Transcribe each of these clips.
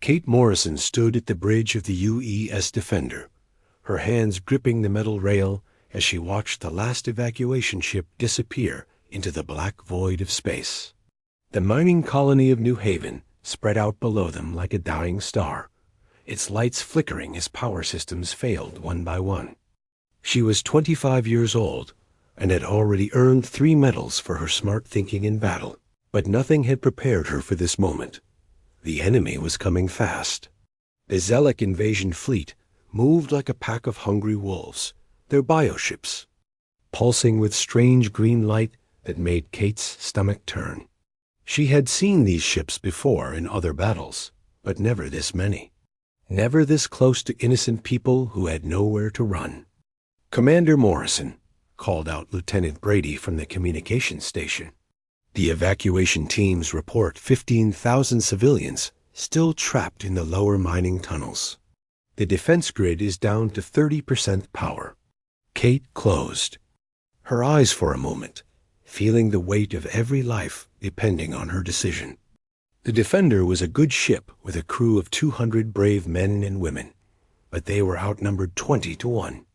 Kate Morrison stood at the bridge of the UES Defender, her hands gripping the metal rail as she watched the last evacuation ship disappear into the black void of space. The mining colony of New Haven spread out below them like a dying star, its lights flickering as power systems failed one by one. She was 25 years old and had already earned 3 medals for her smart thinking in battle, but nothing had prepared her for this moment. The enemy was coming fast. The Zelek invasion fleet moved like a pack of hungry wolves, their bioships, pulsing with strange green light that made Kate's stomach turn. She had seen these ships before in other battles, but never this many. Never this close to innocent people who had nowhere to run. "Commander Morrison," called out Lieutenant Brady from the communications station. "The evacuation teams report 15,000 civilians still trapped in the lower mining tunnels. The defense grid is down to 30% power." Kate closed her eyes for a moment, feeling the weight of every life depending on her decision. The Defender was a good ship with a crew of 200 brave men and women, but they were outnumbered 20 to 1.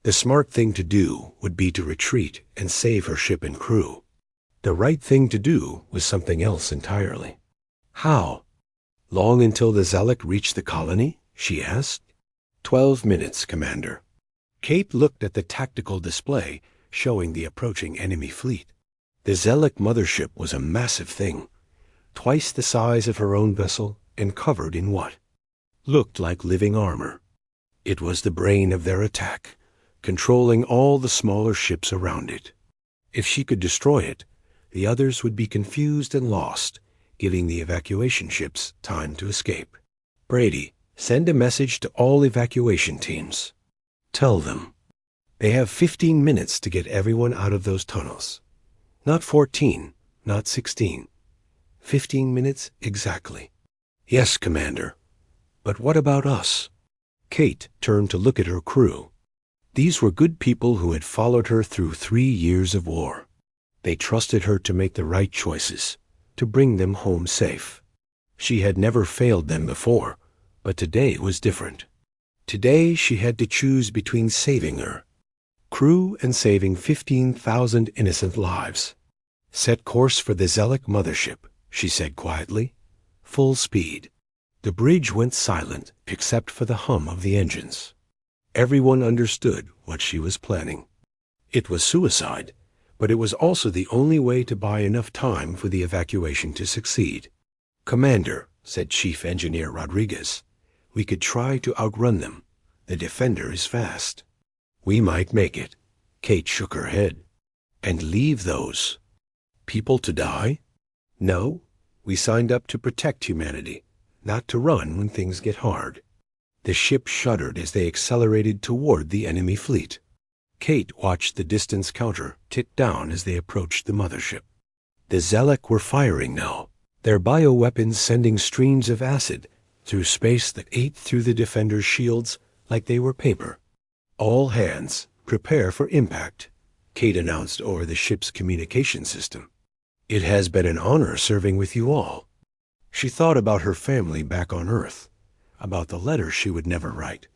The smart thing to do would be to retreat and save her ship and crew. The right thing to do was something else entirely. How? Long until the Zelek reached the colony? She asked. 12 minutes, Commander. Kate looked at the tactical display showing the approaching enemy fleet. The Zelek mothership was a massive thing, twice the size of her own vessel and covered in what looked like living armor. It was the brain of their attack, controlling all the smaller ships around it. If she could destroy it, the others would be confused and lost, giving the evacuation ships time to escape. "Brady, send a message to all evacuation teams. Tell them they have 15 minutes to get everyone out of those tunnels. Not 14, not 16. 15 minutes exactly." "Yes, Commander. But what about us?" Kate turned to look at her crew. These were good people who had followed her through 3 years of war. They trusted her to make the right choices, to bring them home safe. She had never failed them before, but today was different. Today she had to choose between saving her crew and saving 15,000 innocent lives. "Set course for the Zelek mothership," she said quietly. "Full speed." The bridge went silent except for the hum of the engines. Everyone understood what she was planning. It was suicide, but it was also the only way to buy enough time for the evacuation to succeed. "Commander," said Chief Engineer Rodriguez, "we could try to outrun them. The Defender is fast." "We might make it." Kate shook her head. "And leave those people to die? No, we signed up to protect humanity, not to run when things get hard." The ship shuddered as they accelerated toward the enemy fleet. Kate watched the distance counter tick down as they approached the mothership. The Zelek were firing now, their bioweapons sending streams of acid through space that ate through the Defender's shields like they were paper. "All hands, prepare for impact," Kate announced over the ship's communication system. "It has been an honor serving with you all." She thought about her family back on Earth, about the letters she would never write,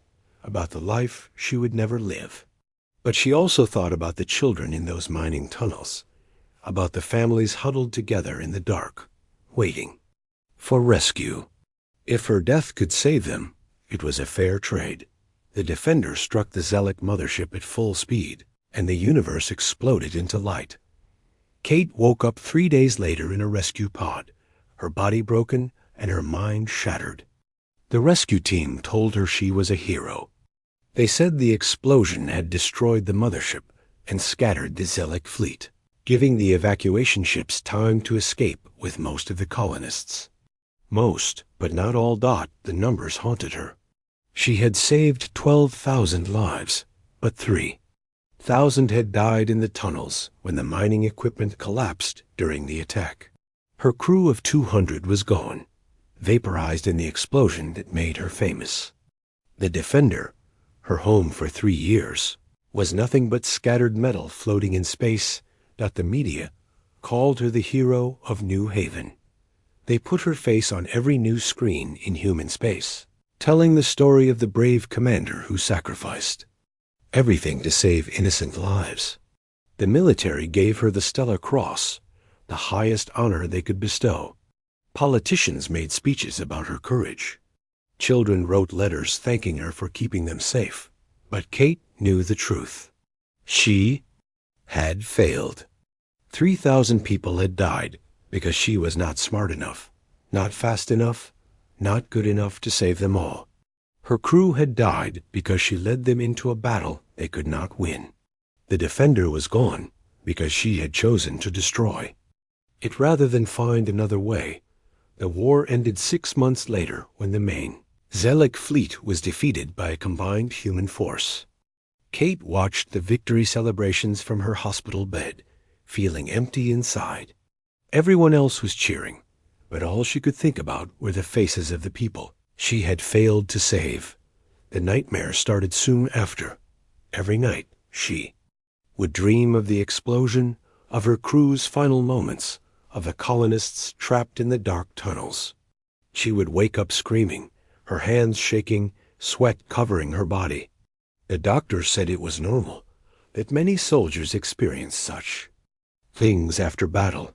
about the life she would never live. But she also thought about the children in those mining tunnels, about the families huddled together in the dark, waiting for rescue. If her death could save them, it was a fair trade. The Defender struck the Zelek mothership at full speed, and the universe exploded into light. Kate woke up 3 days later in a rescue pod, her body broken and her mind shattered. The rescue team told her she was a hero. They said the explosion had destroyed the mothership and scattered the Zelek fleet, giving the evacuation ships time to escape with most of the colonists. Most, but not all. The numbers haunted her. She had saved 12,000 lives, but 3,000 had died in the tunnels when the mining equipment collapsed during the attack. Her crew of 200 was gone, vaporized in the explosion that made her famous. The Defender, her home for 3 years, was nothing but scattered metal floating in space. The media called her the hero of New Haven. They put her face on every news screen in human space, telling the story of the brave commander who sacrificed everything to save innocent lives. The military gave her the Stellar Cross, the highest honor they could bestow. Politicians made speeches about her courage. Children wrote letters thanking her for keeping them safe. But Kate knew the truth. She had failed. 3,000 people had died because she was not smart enough, not fast enough, not good enough to save them all. Her crew had died because she led them into a battle they could not win. The Defender was gone because she had chosen to destroy it rather than find another way. The war ended 6 months later when the main Zelig fleet was defeated by a combined human force. Kate watched the victory celebrations from her hospital bed, feeling empty inside. Everyone else was cheering, but all she could think about were the faces of the people she had failed to save. The nightmare started soon after. Every night she would dream of the explosion, of her crew's final moments, of the colonists trapped in the dark tunnels. She would wake up screaming, her hands shaking, sweat covering her body. The doctor said it was normal, that many soldiers experienced such things after battle.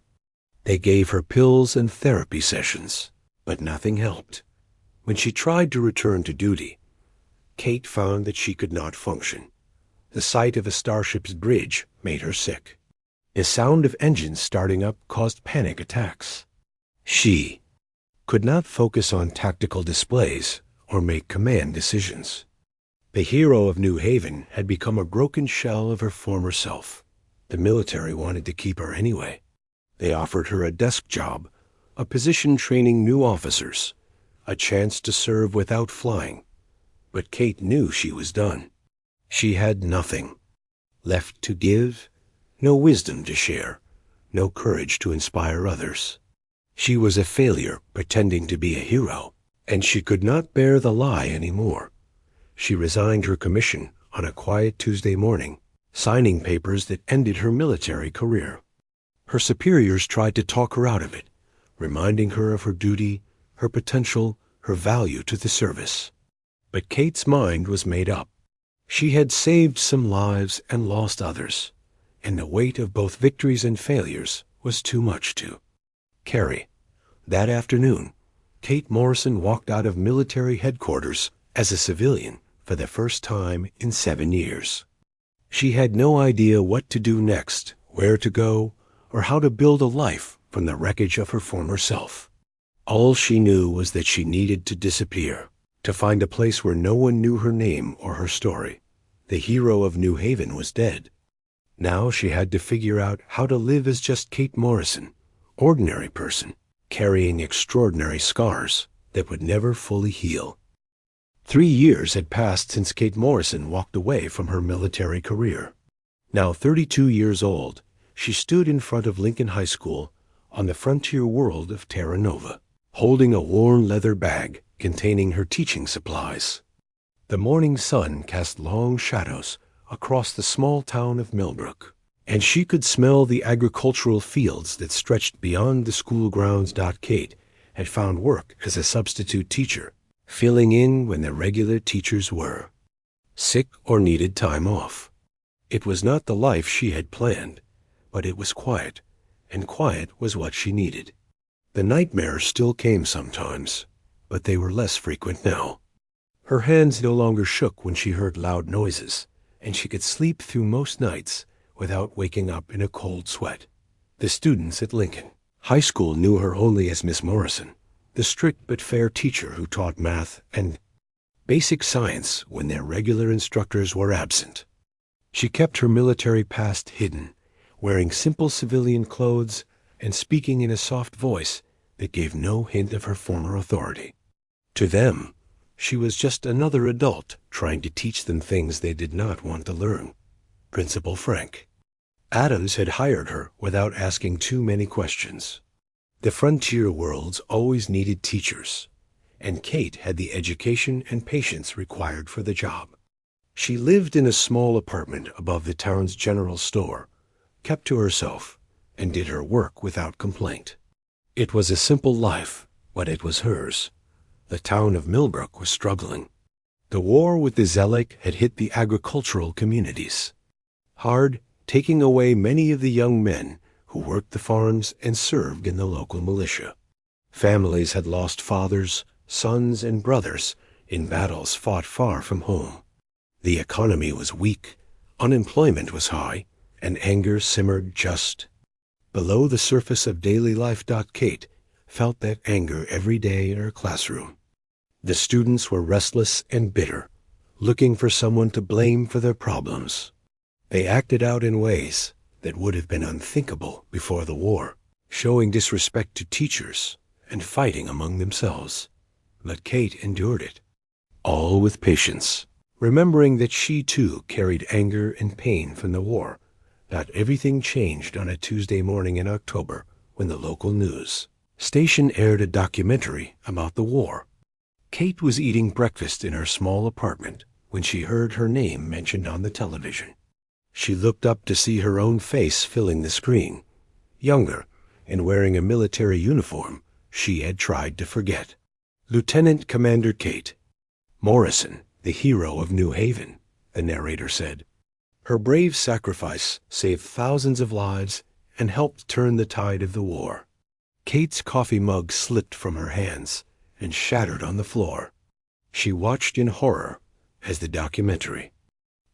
They gave her pills and therapy sessions, but nothing helped. When she tried to return to duty, Kate found that she could not function. The sight of a starship's bridge made her sick. The sound of engines starting up caused panic attacks. She could not focus on tactical displays or make command decisions. The hero of New Haven had become a broken shell of her former self. The military wanted to keep her anyway. They offered her a desk job, a position training new officers, a chance to serve without flying. But Kate knew she was done. She had nothing left to give, no wisdom to share, no courage to inspire others. She was a failure pretending to be a hero, and she could not bear the lie anymore. She resigned her commission on a quiet Tuesday morning, signing papers that ended her military career. Her superiors tried to talk her out of it, reminding her of her duty, her potential, her value to the service. But Kate's mind was made up. She had saved some lives and lost others, and the weight of both victories and failures was too much to carry. That afternoon, Kate Morrison walked out of military headquarters as a civilian for the first time in 7 years. She had no idea what to do next, where to go, or how to build a life from the wreckage of her former self. All she knew was that she needed to disappear, to find a place where no one knew her name or her story. The hero of New Haven was dead. Now she had to figure out how to live as just Kate Morrison, ordinary person, carrying extraordinary scars that would never fully heal. 3 years had passed since Kate Morrison walked away from her military career. Now 32 years old, she stood in front of Lincoln High School on the frontier world of Terra Nova, holding a worn leather bag containing her teaching supplies. The morning sun cast long shadows across the small town of Millbrook, and she could smell the agricultural fields that stretched beyond the school grounds. Kate had found work as a substitute teacher, filling in when the regular teachers were sick or needed time off. It was not the life she had planned, but it was quiet, and quiet was what she needed. The nightmares still came sometimes, but they were less frequent now. Her hands no longer shook when she heard loud noises, and she could sleep through most nights without waking up in a cold sweat. The students at Lincoln High School knew her only as Miss Morrison, the strict but fair teacher who taught math and basic science when their regular instructors were absent. She kept her military past hidden, wearing simple civilian clothes and speaking in a soft voice that gave no hint of her former authority. To them, she was just another adult trying to teach them things they did not want to learn. Principal Frank Adams had hired her without asking too many questions. The frontier worlds always needed teachers, and Kate had the education and patience required for the job. She lived in a small apartment above the town's general store, kept to herself, and did her work without complaint. It was a simple life, but it was hers. The town of Millbrook was struggling. The war with the Zelig had hit the agricultural communities hard, taking away many of the young men who worked the farms and served in the local militia. Families had lost fathers, sons, and brothers in battles fought far from home. The economy was weak, unemployment was high, and anger simmered just below the surface of daily life. Kate felt that anger every day in her classroom. The students were restless and bitter, looking for someone to blame for their problems. They acted out in ways that would have been unthinkable before the war, showing disrespect to teachers and fighting among themselves. But Kate endured it, all with patience, remembering that she too carried anger and pain from the war. Not everything changed on a Tuesday morning in October when the local news station aired a documentary about the war. Kate was eating breakfast in her small apartment when she heard her name mentioned on the television. She looked up to see her own face filling the screen, younger and wearing a military uniform she had tried to forget. Lieutenant Commander Kate Morrison, the hero of New Haven, the narrator said. Her brave sacrifice saved thousands of lives and helped turn the tide of the war. Kate's coffee mug slipped from her hands and shattered on the floor. She watched in horror as the documentary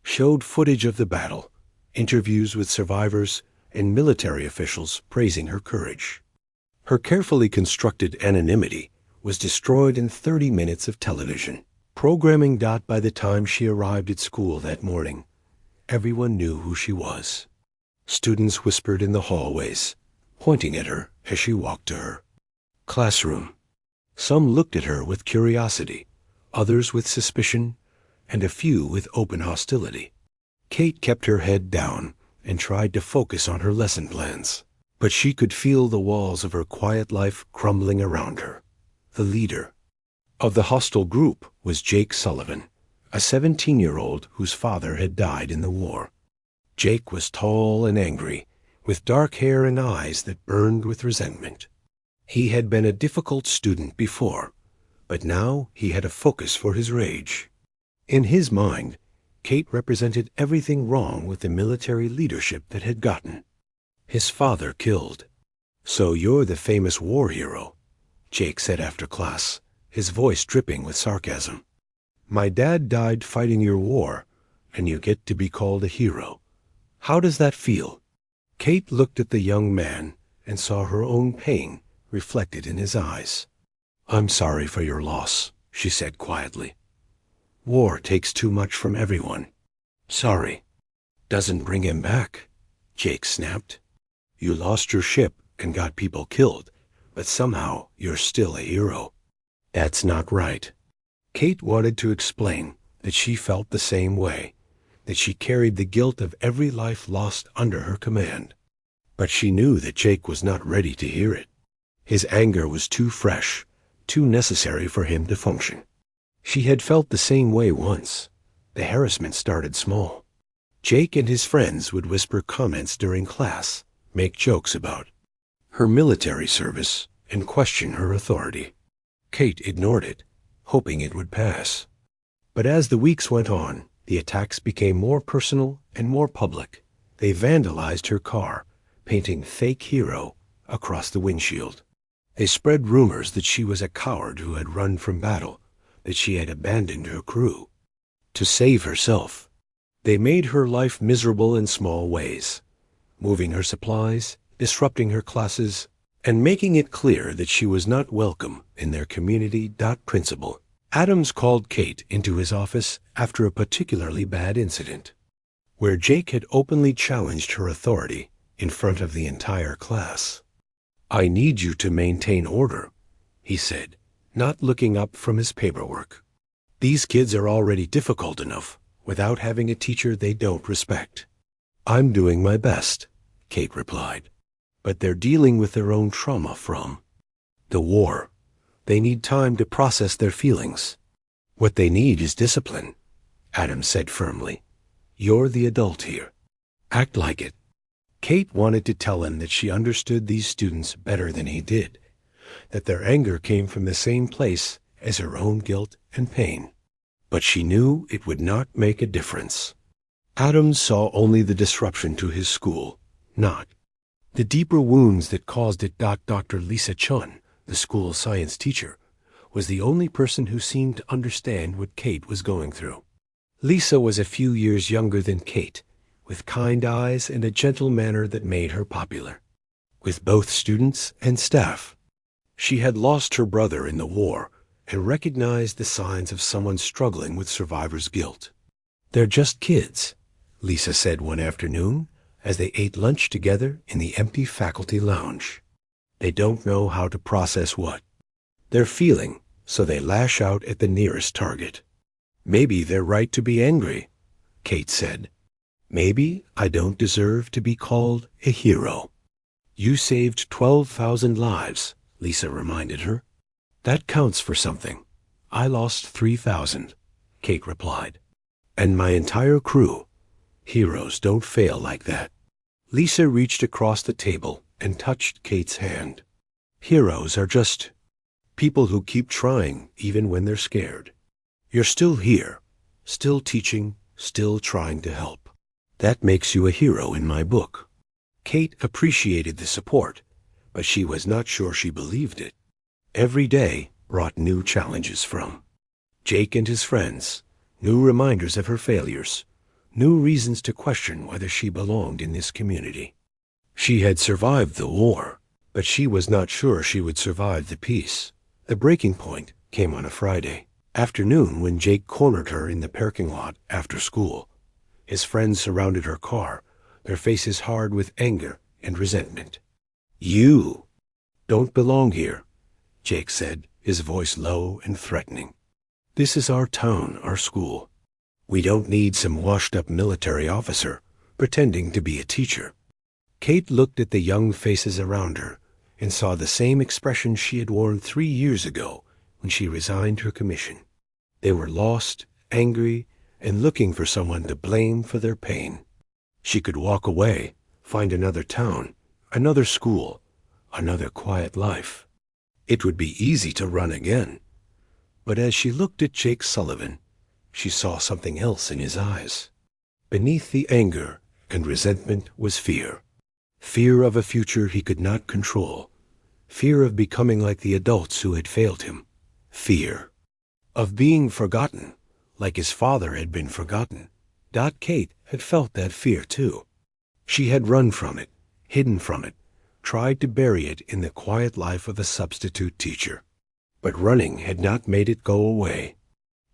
showed footage of the battle, interviews with survivors, and military officials praising her courage. Her carefully constructed anonymity was destroyed in 30 minutes of television programming. By the time she arrived at school that morning, everyone knew who she was. Students whispered in the hallways, pointing at her as she walked to her classroom. Some looked at her with curiosity, others with suspicion, and a few with open hostility. Kate kept her head down and tried to focus on her lesson plans, but she could feel the walls of her quiet life crumbling around her. The leader of the hostile group was Jake Sullivan, a 17-year-old whose father had died in the war. Jake was tall and angry, with dark hair and eyes that burned with resentment. He had been a difficult student before, but now he had a focus for his rage. In his mind, Kate represented everything wrong with the military leadership that had gotten his father killed. "So you're the famous war hero," Jake said after class, his voice dripping with sarcasm. "My dad died fighting your war, and you get to be called a hero. How does that feel?" Kate looked at the young man and saw her own pain reflected in his eyes. "I'm sorry for your loss," she said quietly. "War takes too much from everyone." "Sorry doesn't bring him back," Jake snapped. "You lost your ship and got people killed, but somehow you're still a hero." "That's not right." Kate wanted to explain that she felt the same way, that she carried the guilt of every life lost under her command. But she knew that Jake was not ready to hear it. His anger was too fresh, too necessary for him to function. She had felt the same way once. The harassment started small. Jake and his friends would whisper comments during class, make jokes about her military service, and question her authority. Kate ignored it, hoping it would pass. But as the weeks went on, the attacks became more personal and more public. They vandalized her car, painting "fake hero" across the windshield. They spread rumors that she was a coward who had run from battle, that she had abandoned her crew to save herself. They made her life miserable in small ways, moving her supplies, disrupting her classes, and making it clear that she was not welcome in their community. Principal Adams called Kate into his office after a particularly bad incident, where Jake had openly challenged her authority in front of the entire class. "I need you to maintain order," he said, not looking up from his paperwork. "These kids are already difficult enough without having a teacher they don't respect." "I'm doing my best," Kate replied, "but they're dealing with their own trauma from the war. They need time to process their feelings." "What they need is discipline," Adams said firmly. "You're the adult here. Act like it." Kate wanted to tell him that she understood these students better than he did, that their anger came from the same place as her own guilt and pain. But she knew it would not make a difference. Adams saw only the disruption to his school, not the deeper wounds that caused it. Dr. Lisa Chun, the school science teacher, was the only person who seemed to understand what Kate was going through. Lisa was a few years younger than Kate, with kind eyes and a gentle manner that made her popular with both students and staff. She had lost her brother in the war and recognized the signs of someone struggling with survivor's guilt. "They're just kids," Lisa said one afternoon as they ate lunch together in the empty faculty lounge. "They don't know how to process what they're feeling, so they lash out at the nearest target." "Maybe they're right to be angry," Kate said. "Maybe I don't deserve to be called a hero." "You saved 12,000 lives," Lisa reminded her. "That counts for something." "I lost 3,000, Kate replied. "And my entire crew. Heroes don't fail like that." Lisa reached across the table and touched Kate's hand. "Heroes are just people who keep trying even when they're scared. You're still here, still teaching, still trying to help. That makes you a hero in my book." Kate appreciated the support, but she was not sure she believed it. Every day brought new challenges from Jake and his friends, new reminders of her failures, new reasons to question whether she belonged in this community. She had survived the war, but she was not sure she would survive the peace. The breaking point came on a Friday afternoon when Jake cornered her in the parking lot after school. His friends surrounded her car, their faces hard with anger and resentment. "You don't belong here," Jake said, his voice low and threatening. "This is our town, our school. We don't need some washed-up military officer pretending to be a teacher." Kate looked at the young faces around her and saw the same expression she had worn 3 years ago when she resigned her commission. They were lost, angry, and looking for someone to blame for their pain. She could walk away, find another town, another school, another quiet life. It would be easy to run again. But as she looked at Jake Sullivan, she saw something else in his eyes. Beneath the anger and resentment was fear. Fear of a future he could not control. Fear of becoming like the adults who had failed him. Fear of being forgotten, like his father had been forgotten. Kate had felt that fear too. She had run from it, hidden from it, tried to bury it in the quiet life of a substitute teacher. But running had not made it go away.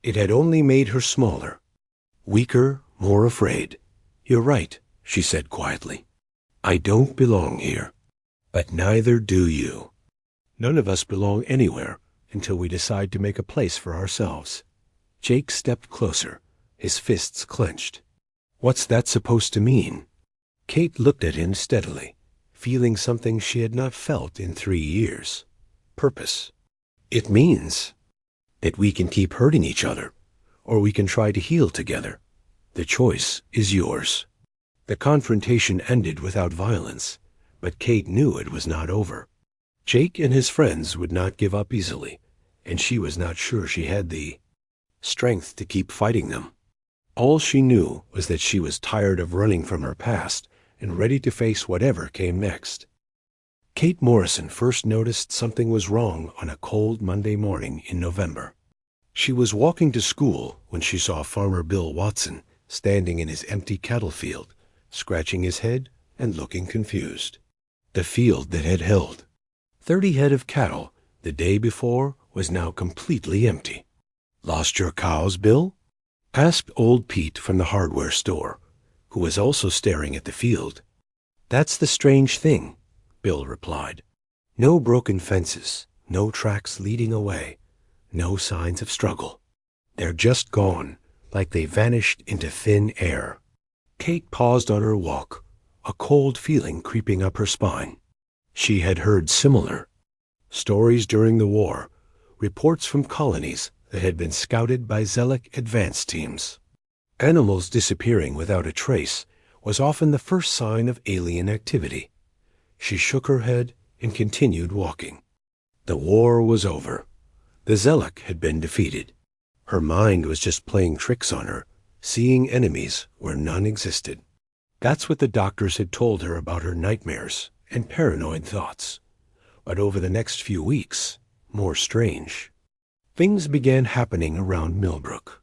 It had only made her smaller, weaker, more afraid. "You're right," she said quietly. "I don't belong here. But neither do you. None of us belong anywhere until we decide to make a place for ourselves." Jake stepped closer, his fists clenched. "What's that supposed to mean?" Kate looked at him steadily, feeling something she had not felt in 3 years. Purpose. "It means that we can keep hurting each other, or we can try to heal together. The choice is yours." The confrontation ended without violence, but Kate knew it was not over. Jake and his friends would not give up easily, and she was not sure she had the strength to keep fighting them. All she knew was that she was tired of running from her past and ready to face whatever came next. Kate Morrison first noticed something was wrong on a cold Monday morning in November. She was walking to school when she saw Farmer Bill Watson standing in his empty cattle field, scratching his head and looking confused. The field that had held 30 head of cattle the day before was now completely empty. "Lost your cows, Bill?" asked old Pete from the hardware store, who was also staring at the field. "That's the strange thing," Bill replied. "No broken fences, no tracks leading away, no signs of struggle. They're just gone, like they vanished into thin air." Kate paused on her walk, a cold feeling creeping up her spine. She had heard similar stories during the war, reports from colonies that had been scouted by Zellic advance teams. Animals disappearing without a trace was often the first sign of alien activity. She shook her head and continued walking. The war was over. The Zelek had been defeated. Her mind was just playing tricks on her, seeing enemies where none existed. That's what the doctors had told her about her nightmares and paranoid thoughts. But over the next few weeks, more strange. Things began happening around Millbrook.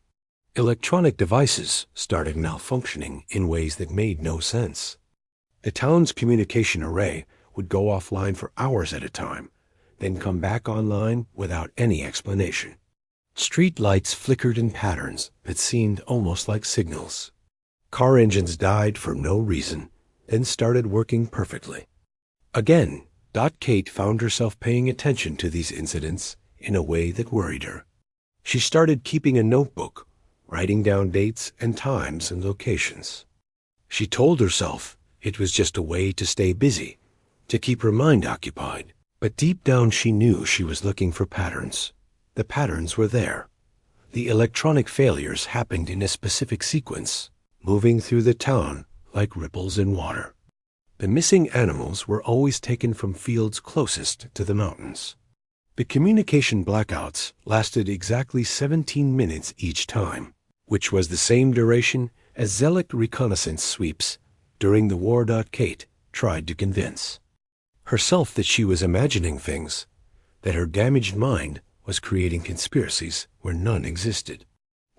Electronic devices started malfunctioning in ways that made no sense. The town's communication array would go offline for hours at a time, then come back online without any explanation. Street lights flickered in patterns that seemed almost like signals. Car engines died for no reason, then started working perfectly. Again, Kate found herself paying attention to these incidents in a way that worried her. She started keeping a notebook, writing down dates and times and locations. She told herself it was just a way to stay busy, to keep her mind occupied. But deep down she knew she was looking for patterns. The patterns were there. The electronic failures happened in a specific sequence, moving through the town like ripples in water. The missing animals were always taken from fields closest to the mountains. The communication blackouts lasted exactly 17 minutes each time, which was the same duration as Zelek reconnaissance sweeps during the war. Kate tried to convince herself that she was imagining things, that her damaged mind was creating conspiracies where none existed.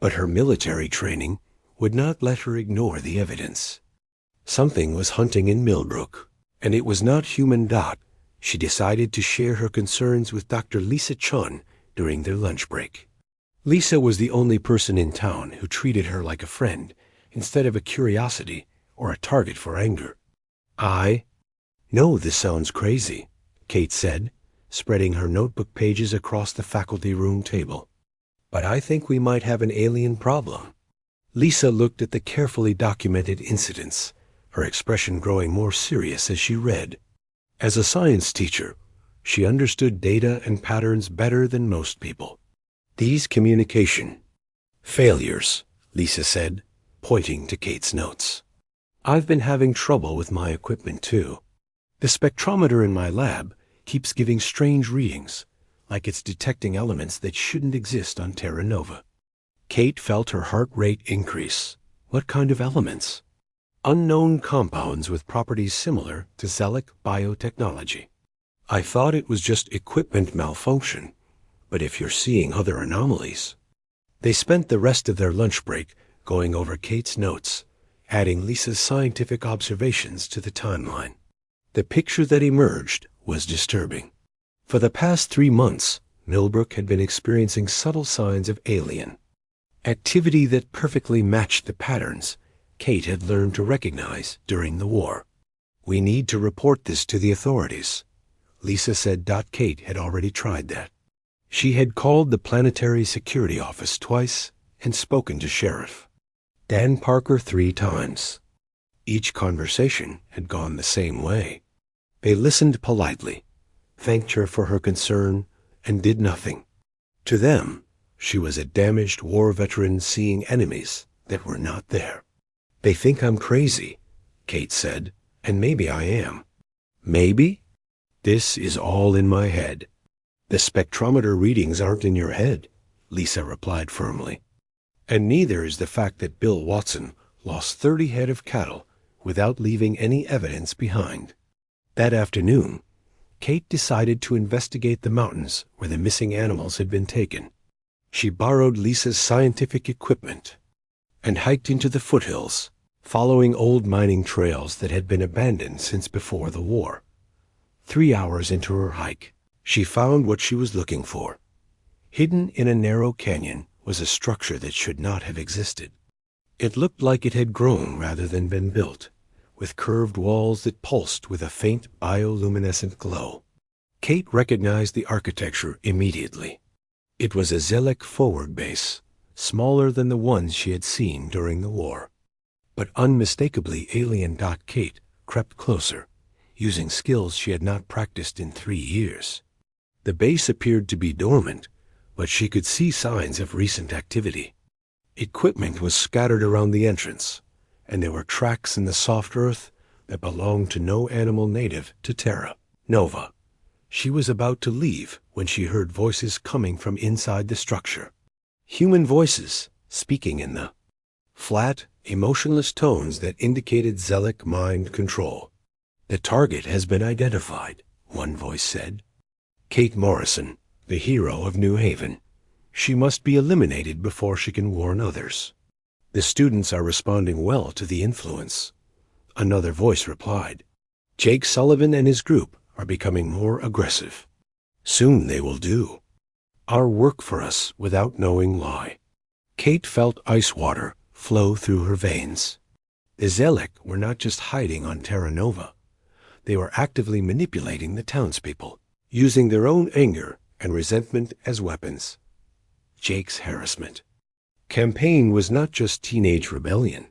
But her military training would not let her ignore the evidence. Something was hunting in Millbrook, and it was not human. She decided to share her concerns with Dr. Lisa Chun during their lunch break. Lisa was the only person in town who treated her like a friend instead of a curiosity or a target for anger. "I know this sounds crazy," Kate said, spreading her notebook pages across the faculty room table. "But I think we might have an alien problem." Lisa looked at the carefully documented incidents, her expression growing more serious as she read. As a science teacher, she understood data and patterns better than most people. "These communication failures," Lisa said, pointing to Kate's notes. "I've been having trouble with my equipment too. The spectrometer in my lab keeps giving strange readings, like it's detecting elements that shouldn't exist on Terra Nova." Kate felt her heart rate increase. What kind of elements? Unknown compounds with properties similar to Zelek biotechnology. "I thought it was just equipment malfunction, but if you're seeing other anomalies." They spent the rest of their lunch break going over Kate's notes, adding Lisa's scientific observations to the timeline. The picture that emerged was disturbing. For the past 3 months, Millbrook had been experiencing subtle signs of alien activity that perfectly matched the patterns Kate had learned to recognize during the war. "We need to report this to the authorities," Lisa said. Kate had already tried that. She had called the Planetary Security Office twice and spoken to Sheriff Dan Parker 3 times. Each conversation had gone the same way. They listened politely, thanked her for her concern, and did nothing. To them, she was a damaged war veteran seeing enemies that were not there. "They think I'm crazy," Kate said, "and maybe I am." "Maybe? This is all in my head." "The spectrometer readings aren't in your head," Lisa replied firmly. "And neither is the fact that Bill Watson lost 30 head of cattle without leaving any evidence behind." That afternoon, Kate decided to investigate the mountains where the missing animals had been taken. She borrowed Lisa's scientific equipment and hiked into the foothills, following old mining trails that had been abandoned since before the war. 3 hours into her hike, she found what she was looking for. Hidden in a narrow canyon was a structure that should not have existed. It looked like it had grown rather than been built, with curved walls that pulsed with a faint bioluminescent glow. Kate recognized the architecture immediately. It was a Zelek forward base, smaller than the ones she had seen during the war, but unmistakably alien. Kate crept closer, using skills she had not practiced in 3 years. The base appeared to be dormant, but she could see signs of recent activity. Equipment was scattered around the entrance, and there were tracks in the soft earth that belonged to no animal native to Terra Nova. She was about to leave when she heard voices coming from inside the structure. Human voices, speaking in the flat, emotionless tones that indicated Zellic mind control. "The target has been identified," one voice said. "Kate Morrison, the hero of New Haven. She must be eliminated before she can warn others. The students are responding well to the influence," another voice replied. "Jake Sullivan and his group are becoming more aggressive. Soon they will do our work for us without knowing why." Kate felt ice water flow through her veins. The Zellic were not just hiding on Terra Nova. They were actively manipulating the townspeople, using their own anger and resentment as weapons. Jake's harassment campaign was not just teenage rebellion.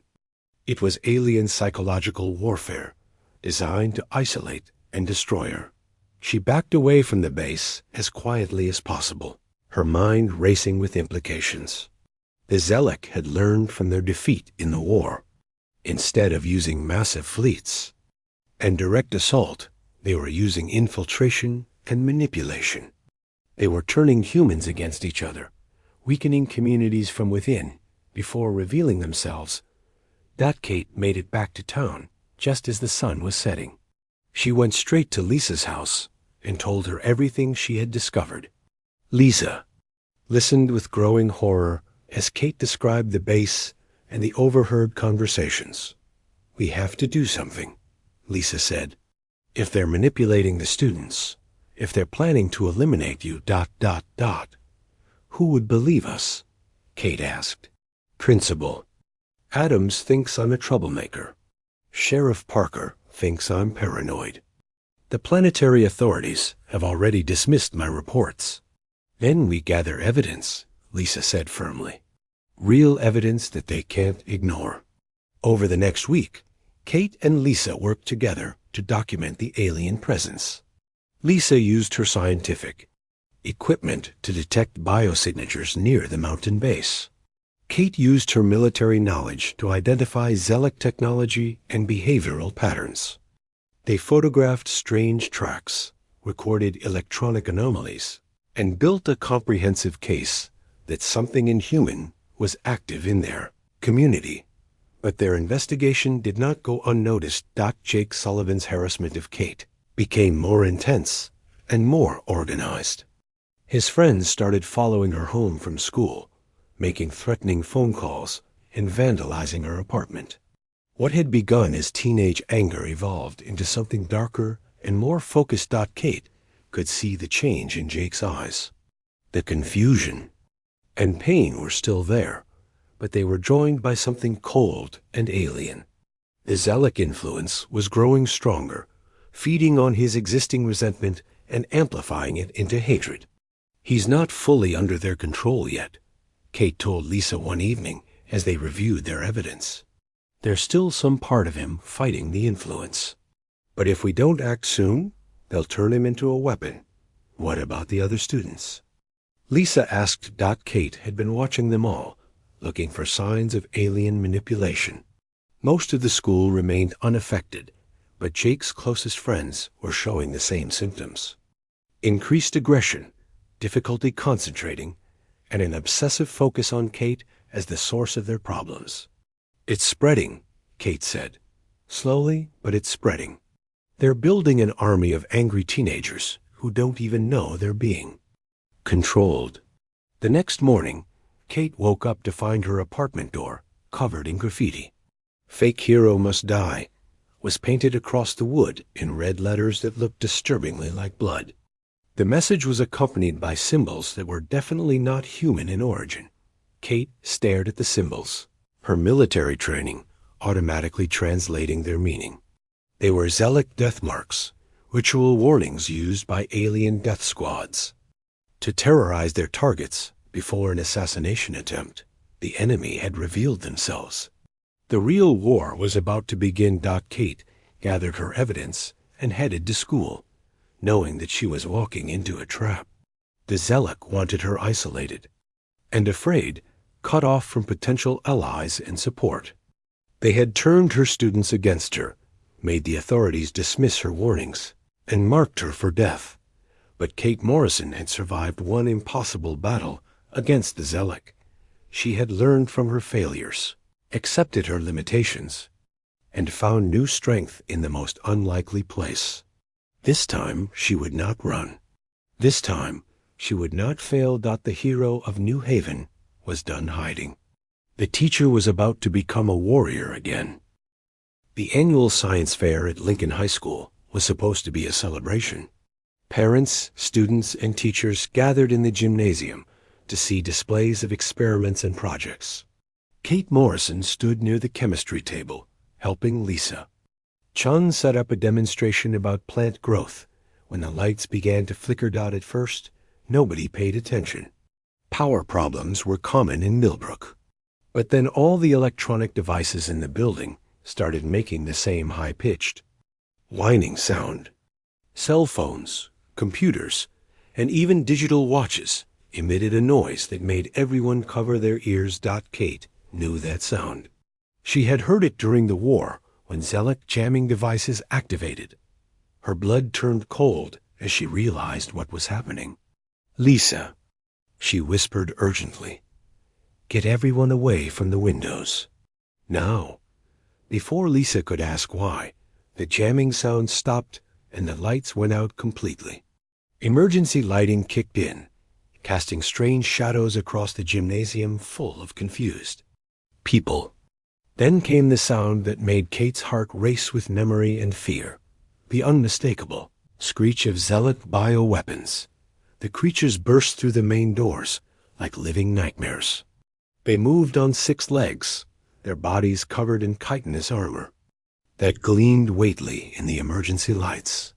It was alien psychological warfare, designed to isolate and destroy her. She backed away from the base as quietly as possible, her mind racing with implications. The Zellic had learned from their defeat in the war. Instead of using massive fleets and direct assault, they were using infiltration and manipulation. They were turning humans against each other, weakening communities from within before revealing themselves. Kate made it back to town just as the sun was setting. She went straight to Lisa's house and told her everything she had discovered. Lisa listened with growing horror as Kate described the base and the overheard conversations. "We have to do something," Lisa said. "If they're manipulating the students, if they're planning to eliminate you, ... Who would believe us?" Kate asked. "Principal Adams thinks I'm a troublemaker. Sheriff Parker thinks I'm paranoid. The planetary authorities have already dismissed my reports." "Then we gather evidence," Lisa said firmly. "Real evidence that they can't ignore." Over the next week, Kate and Lisa worked together to document the alien presence. Lisa used her scientific equipment to detect biosignatures near the mountain base. Kate used her military knowledge to identify Zellic technology and behavioral patterns. They photographed strange tracks, recorded electronic anomalies, and built a comprehensive case that something inhuman was active in their community. But their investigation did not go unnoticed. Jake Sullivan's harassment of Kate became more intense and more organized. His friends started following her home from school, making threatening phone calls and vandalizing her apartment. What had begun as teenage anger evolved into something darker and more focused. Kate could see the change in Jake's eyes. The confusion and pain were still there, but they were joined by something cold and alien. The Zellic influence was growing stronger, feeding on his existing resentment and amplifying it into hatred. "He's not fully under their control yet," Kate told Lisa one evening as they reviewed their evidence. "There's still some part of him fighting the influence. But if we don't act soon, they'll turn him into a weapon." "What about the other students?" Lisa asked. Kate had been watching them all, looking for signs of alien manipulation. Most of the school remained unaffected, but Jake's closest friends were showing the same symptoms. Increased aggression, difficulty concentrating, and an obsessive focus on Kate as the source of their problems. "It's spreading," Kate said. "Slowly, but it's spreading. They're building an army of angry teenagers who don't even know they're being controlled." The next morning, Kate woke up to find her apartment door covered in graffiti. "Fake hero must die" was painted across the wood in red letters that looked disturbingly like blood. The message was accompanied by symbols that were definitely not human in origin. Kate stared at the symbols, her military training automatically translating their meaning. They were Zellic death marks, ritual warnings used by alien death squads to terrorize their targets before an assassination attempt. The enemy had revealed themselves. The real war was about to begin. Kate gathered her evidence and headed to school, knowing that she was walking into a trap. The Zellic wanted her isolated and afraid, cut off from potential allies and support. They had turned her students against her, made the authorities dismiss her warnings, and marked her for death. But Kate Morrison had survived one impossible battle against the Zelek. She had learned from her failures, accepted her limitations, and found new strength in the most unlikely place. This time she would not run. This time she would not fail. The hero of New Haven was done hiding. The teacher was about to become a warrior again. The annual science fair at Lincoln High School was supposed to be a celebration. Parents, students, and teachers gathered in the gymnasium to see displays of experiments and projects. Kate Morrison stood near the chemistry table, helping Lisa. Chun set up a demonstration about plant growth. When the lights began to flicker. At first, nobody paid attention. Power problems were common in Millbrook. But then all the electronic devices in the building started making the same high-pitched, whining sound. Cell phones, computers, and even digital watches emitted a noise that made everyone cover their ears. Kate knew that sound. She had heard it during the war when Zelek jamming devices activated. Her blood turned cold as she realized what was happening. "Lisa," she whispered urgently, "get everyone away from the windows." Now, before Lisa could ask why, the jamming sound stopped and the lights went out completely. Emergency lighting kicked in, casting strange shadows across the gymnasium full of confused people. Then came the sound that made Kate's heart race with memory and fear, the unmistakable screech of Zealot bioweapons. The creatures burst through the main doors like living nightmares. They moved on 6 legs, their bodies covered in chitinous armor that gleamed weightily in the emergency lights.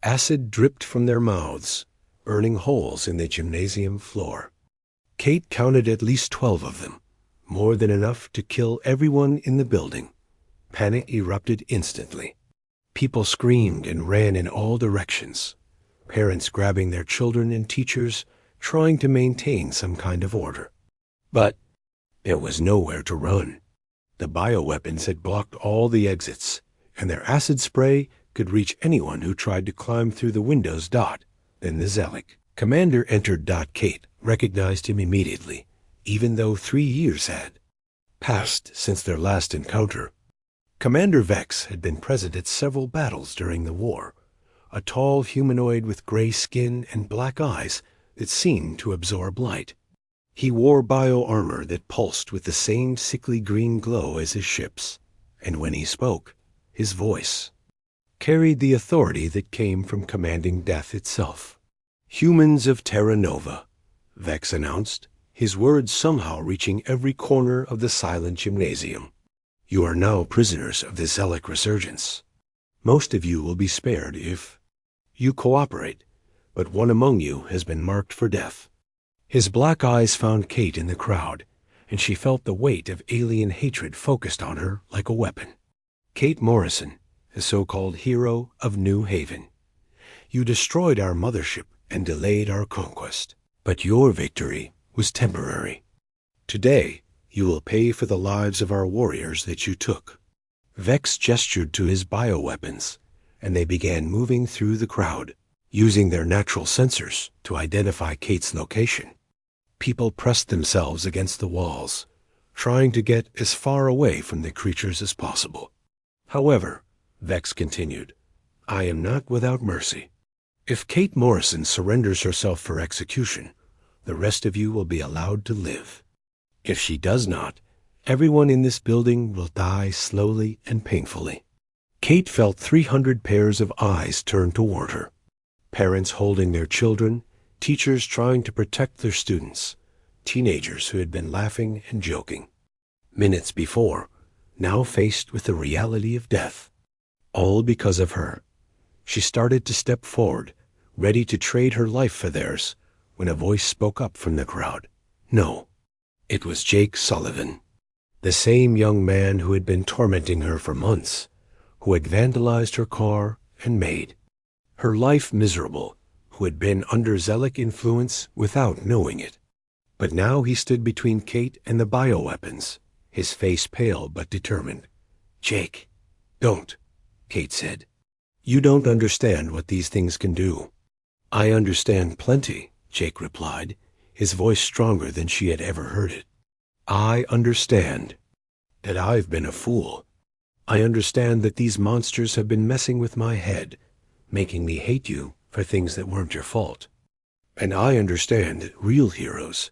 Acid dripped from their mouths, burning holes in the gymnasium floor. Kate counted at least 12 of them, more than enough to kill everyone in the building. Panic erupted instantly. People screamed and ran in all directions, parents grabbing their children and teachers trying to maintain some kind of order. But there was nowhere to run. The bioweapons had blocked all the exits, and their acid spray could reach anyone who tried to climb through the windows. Then the Zelek commander entered. Kate recognized him immediately, even though 3 years had passed since their last encounter. Commander Vex had been present at several battles during the war, a tall humanoid with gray skin and black eyes that seemed to absorb light. He wore bio-armor that pulsed with the same sickly green glow as his ships, and when he spoke, his voice carried the authority that came from commanding death itself. "Humans of Terra Nova," Vex announced, his words somehow reaching every corner of the silent gymnasium. "You are now prisoners of the Zelek resurgence. Most of you will be spared if you cooperate, but one among you has been marked for death." His black eyes found Kate in the crowd, and she felt the weight of alien hatred focused on her like a weapon. "Kate Morrison, the so-called hero of New Haven. You destroyed our mothership and delayed our conquest, but your victory was temporary. Today, you will pay for the lives of our warriors that you took." Vex gestured to his bioweapons, and they began moving through the crowd, using their natural sensors to identify Kate's location. People pressed themselves against the walls, trying to get as far away from the creatures as possible. "However," Vex continued, "I am not without mercy. If Kate Morrison surrenders herself for execution, the rest of you will be allowed to live. If she does not, everyone in this building will die slowly and painfully." Kate felt 300 pairs of eyes turn toward her. Parents holding their children, teachers trying to protect their students, teenagers who had been laughing and joking minutes before, now faced with the reality of death. All because of her. She started to step forward, ready to trade her life for theirs, when a voice spoke up from the crowd. No, it was Jake Sullivan, the same young man who had been tormenting her for months, who had vandalized her car and made her life miserable, who had been under Zelek influence without knowing it. But now he stood between Kate and the bioweapons, his face pale but determined. "Jake, don't," Kate said. "You don't understand what these things can do." I understand plenty, Jake replied, his voice stronger than she had ever heard it. I understand that I've been a fool. I understand that these monsters have been messing with my head, making me hate you for things that weren't your fault. And I understand that real heroes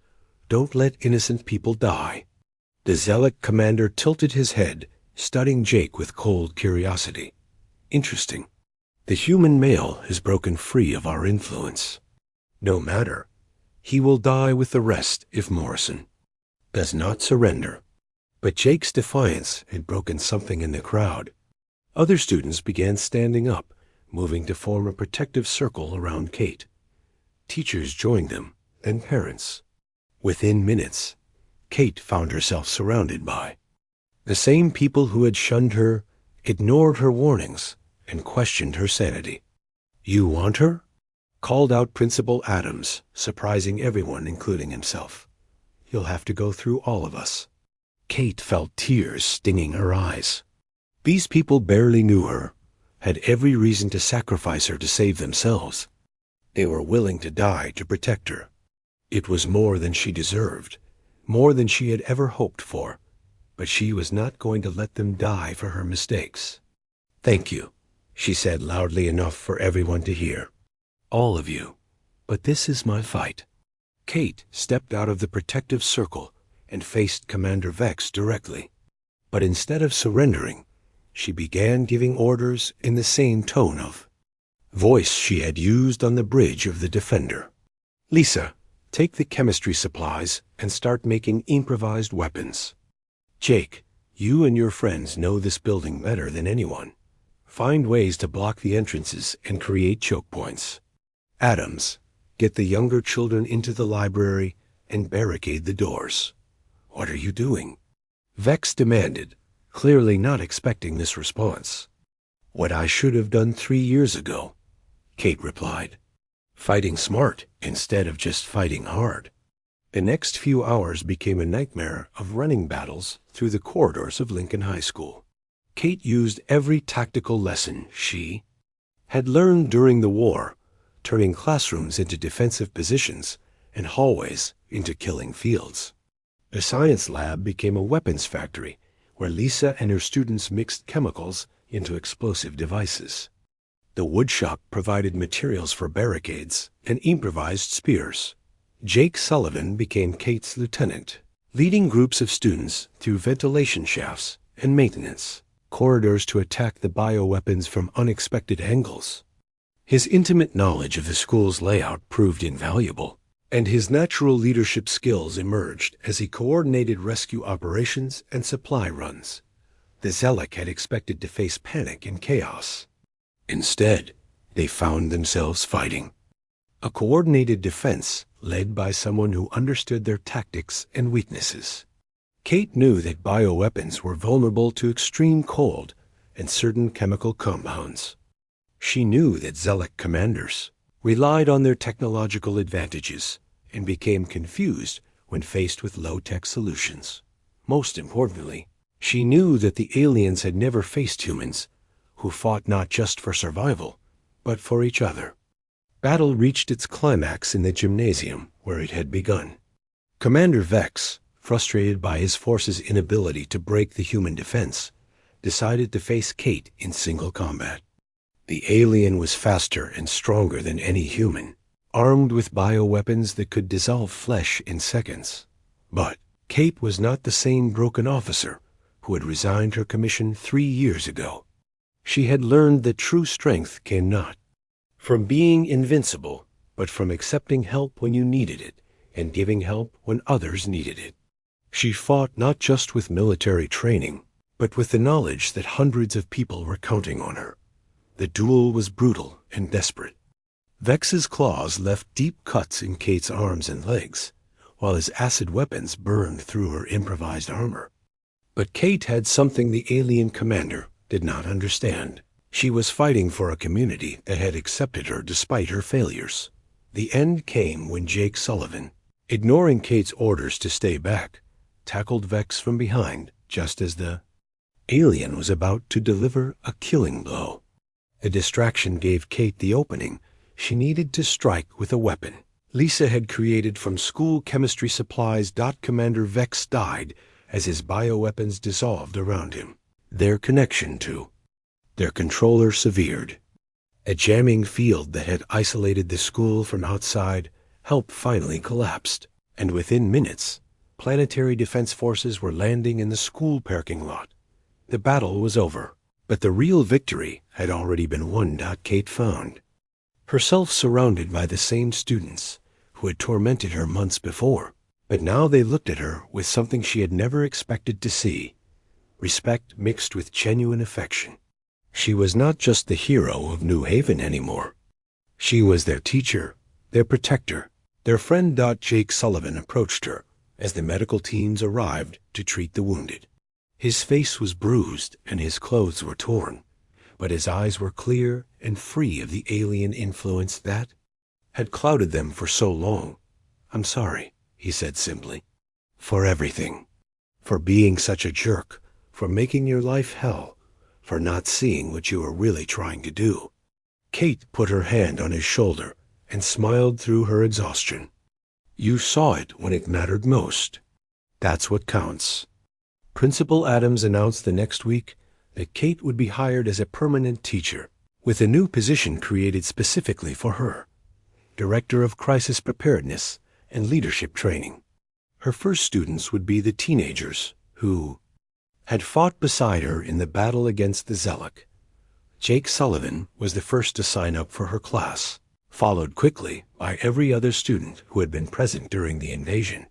don't let innocent people die. The Zealot commander tilted his head, studying Jake with cold curiosity. Interesting. The human male has broken free of our influence. No matter. He will die with the rest if Morrison does not surrender. But Jake's defiance had broken something in the crowd. Other students began standing up, moving to form a protective circle around Kate. Teachers joined them, and parents. Within minutes, Kate found herself surrounded by the same people who had shunned her, ignored her warnings, and questioned her sanity. "You want her?" called out Principal Adams, surprising everyone, including himself. "You'll have to go through all of us." Kate felt tears stinging her eyes. These people barely knew her, had every reason to sacrifice her to save themselves. They were willing to die to protect her. It was more than she deserved, more than she had ever hoped for, but she was not going to let them die for her mistakes. "Thank you," she said loudly enough for everyone to hear. "All of you. But this is my fight." Kate stepped out of the protective circle and faced Commander Vex directly. But instead of surrendering, she began giving orders in the same tone of voice she had used on the bridge of the Defender. "Lisa, take the chemistry supplies and start making improvised weapons. Jake, you and your friends know this building better than anyone. Find ways to block the entrances and create choke points. Adams, get the younger children into the library and barricade the doors." "What are you doing?" Vex demanded, clearly not expecting this response. "What I should have done 3 years ago," Kate replied. "Fighting smart instead of just fighting hard." The next few hours became a nightmare of running battles through the corridors of Lincoln High School. Kate used every tactical lesson she had learned during the war, turning classrooms into defensive positions and hallways into killing fields. The science lab became a weapons factory where Lisa and her students mixed chemicals into explosive devices. The woodshop provided materials for barricades and improvised spears. Jake Sullivan became Kate's lieutenant, leading groups of students through ventilation shafts and maintenance corridors to attack the bioweapons from unexpected angles. His intimate knowledge of the school's layout proved invaluable, and his natural leadership skills emerged as he coordinated rescue operations and supply runs. The Zealot had expected to face panic and chaos. Instead, they found themselves fighting a coordinated defense led by someone who understood their tactics and weaknesses. Kate knew that bioweapons were vulnerable to extreme cold and certain chemical compounds. She knew that Zealot commanders relied on their technological advantages and became confused when faced with low-tech solutions. Most importantly, she knew that the aliens had never faced humans who fought not just for survival, but for each other. Battle reached its climax in the gymnasium where it had begun. Commander Vex, frustrated by his force's inability to break the human defense, decided to face Kate in single combat. The alien was faster and stronger than any human, armed with bioweapons that could dissolve flesh in seconds. But Kate was not the same broken officer who had resigned her commission 3 years ago. She had learned that true strength came not from being invincible, but from accepting help when you needed it and giving help when others needed it. She fought not just with military training, but with the knowledge that hundreds of people were counting on her. The duel was brutal and desperate. Vex's claws left deep cuts in Kate's arms and legs, while his acid weapons burned through her improvised armor. But Kate had something the alien commander did not understand. She was fighting for a community that had accepted her despite her failures. The end came when Jake Sullivan, ignoring Kate's orders to stay back, tackled Vex from behind just as the alien was about to deliver a killing blow. The distraction gave Kate the opening She needed to strike with a weapon Lisa had created from school chemistry supplies. Commander Vex died as his bioweapons dissolved around him. Their connection to their controller severed. A jamming field that had isolated the school from outside help finally collapsed, and within minutes, planetary defense forces were landing in the school parking lot. The battle was over, but the real victory had already been won. Kate found herself surrounded by the same students who had tormented her months before, but now they looked at her with something she had never expected to see: respect mixed with genuine affection. She was not just the hero of New Haven anymore. She was their teacher, their protector, their friend. Jake Sullivan approached her as the medical teams arrived to treat the wounded. His face was bruised and his clothes were torn, but his eyes were clear and free of the alien influence that had clouded them for so long. "I'm sorry," he said simply, "for everything. For being such a jerk, for making your life hell, for not seeing what you were really trying to do." Kate put her hand on his shoulder and smiled through her exhaustion. "You saw it when it mattered most. That's what counts." Principal Adams announced the next week that Kate would be hired as a permanent teacher, with a new position created specifically for her: Director of Crisis Preparedness and Leadership Training. Her first students would be the teenagers who had fought beside her in the battle against the Zellic. Jake Sullivan was the first to sign up for her class, followed quickly by every other student who had been present during the invasion.